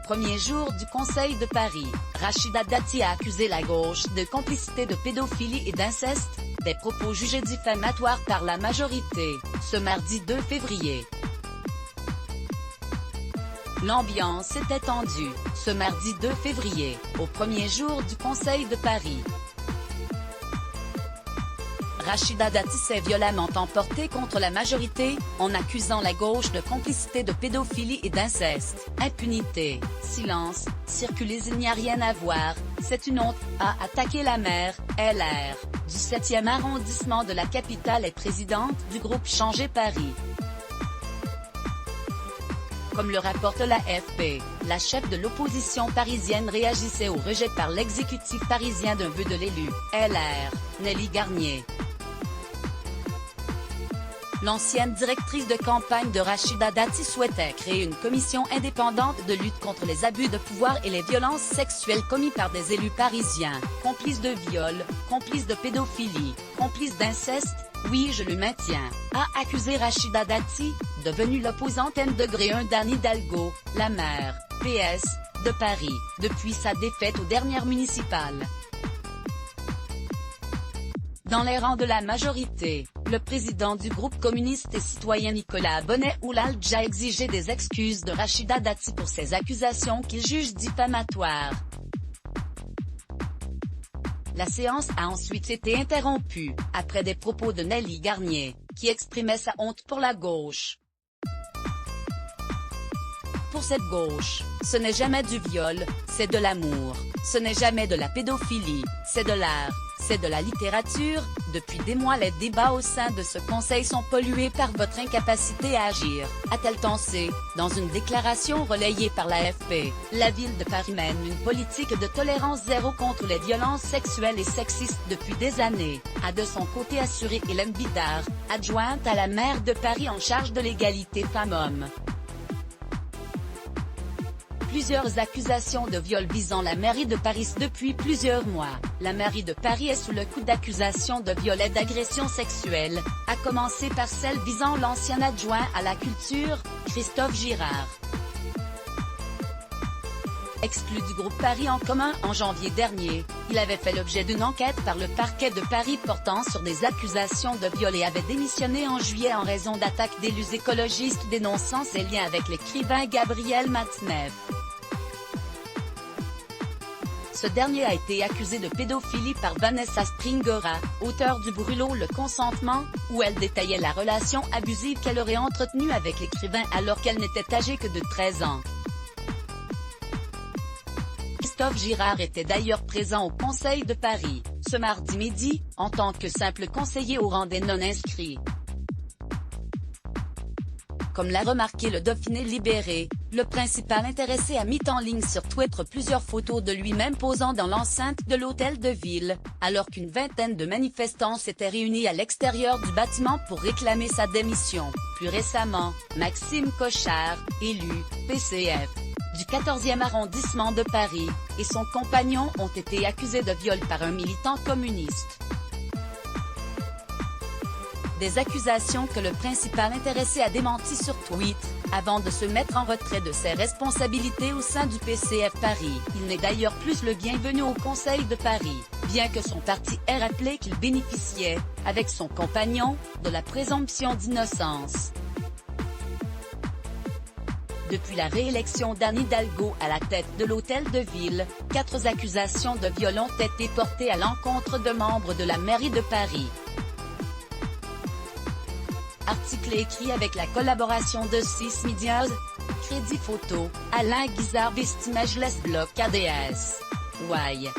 premier jour du Conseil de Paris, Rachida Dati a accusé la gauche de complicité de pédophilie et d'inceste, des propos jugés diffamatoires par la majorité, ce mardi 2 février. L'ambiance était tendue, ce mardi 2 février, au premier jour du Conseil de Paris. Rachida Dati s'est violemment emportée contre la majorité, en accusant la gauche de complicité de pédophilie et d'inceste. Impunité, silence, circulez, il n'y a rien à voir, c'est une honte, a attaqué la maire, LR, du 7e arrondissement de la capitale et présidente du groupe Changer Paris. Comme le rapporte l'AFP, la chef de l'opposition parisienne réagissait au rejet par l'exécutif parisien d'un vœu de l'élu, LR, Nelly Garnier. L'ancienne directrice de campagne de Rachida Dati souhaitait créer une commission indépendante de lutte contre les abus de pouvoir et les violences sexuelles commis par des élus parisiens, complices de viol, complices de pédophilie, complices d'inceste. Oui, je le maintiens, a accusé Rachida Dati, devenue l'opposante N-1 d'Anne Hidalgo, la maire, PS, de Paris, depuis sa défaite aux dernières municipales. Dans les rangs de la majorité, le président du groupe communiste et citoyen Nicolas Bonnet-Oulalj a exigé des excuses de Rachida Dati pour ses accusations qu'il juge diffamatoires. La séance a ensuite été interrompue, après des propos de Nelly Garnier, qui exprimait sa honte pour la gauche. Pour cette gauche, ce n'est jamais du viol, c'est de l'amour, ce n'est jamais de la pédophilie, c'est de l'art. C'est de la littérature. Depuis des mois, les débats au sein de ce conseil sont pollués par votre incapacité à agir, a-t-elle tensé, dans une déclaration relayée par l'AFP. La ville de Paris mène une politique de tolérance zéro contre les violences sexuelles et sexistes depuis des années, a de son côté assuré Hélène Bidard, adjointe à la maire de Paris en charge de l'égalité femmes-hommes. Plusieurs accusations de viol visant la mairie de Paris depuis plusieurs mois. La mairie de Paris est sous le coup d'accusations de viol et d'agression sexuelle, à commencer par celle visant l'ancien adjoint à la culture, Christophe Girard. Exclu du groupe Paris en commun en janvier dernier, il avait fait l'objet d'une enquête par le parquet de Paris portant sur des accusations de viol et avait démissionné en juillet en raison d'attaques d'élus écologistes dénonçant ses liens avec l'écrivain Gabriel Matzneff. Ce dernier a été accusé de pédophilie par Vanessa Springora, auteure du Brûlot Le Consentement, où elle détaillait la relation abusive qu'elle aurait entretenue avec l'écrivain alors qu'elle n'était âgée que de 13 ans. Christophe Girard était d'ailleurs présent au Conseil de Paris, ce mardi midi, en tant que simple conseiller au rang des non-inscrits. Comme l'a remarqué le Dauphiné Libéré, le principal intéressé a mis en ligne sur Twitter plusieurs photos de lui-même posant dans l'enceinte de l'hôtel de ville, alors qu'une vingtaine de manifestants s'étaient réunis à l'extérieur du bâtiment pour réclamer sa démission. Plus récemment, Maxime Cochard, élu, PCF, du 14e arrondissement de Paris, et son compagnon ont été accusés de viol par un militant communiste. Des accusations que le principal intéressé a démenties sur Twitter, avant de se mettre en retrait de ses responsabilités au sein du PCF Paris. Il n'est d'ailleurs plus le bienvenu au Conseil de Paris, bien que son parti ait rappelé qu'il bénéficiait, avec son compagnon, de la présomption d'innocence. Depuis la réélection d'Anne Hidalgo à la tête de l'hôtel de ville, 4 accusations de viol ont été portées à l'encontre de membres de la mairie de Paris. Article écrit avec la collaboration de 6 Medias, Crédit Photo, Alain Guizard Vestimageless Bloc ADS. Why.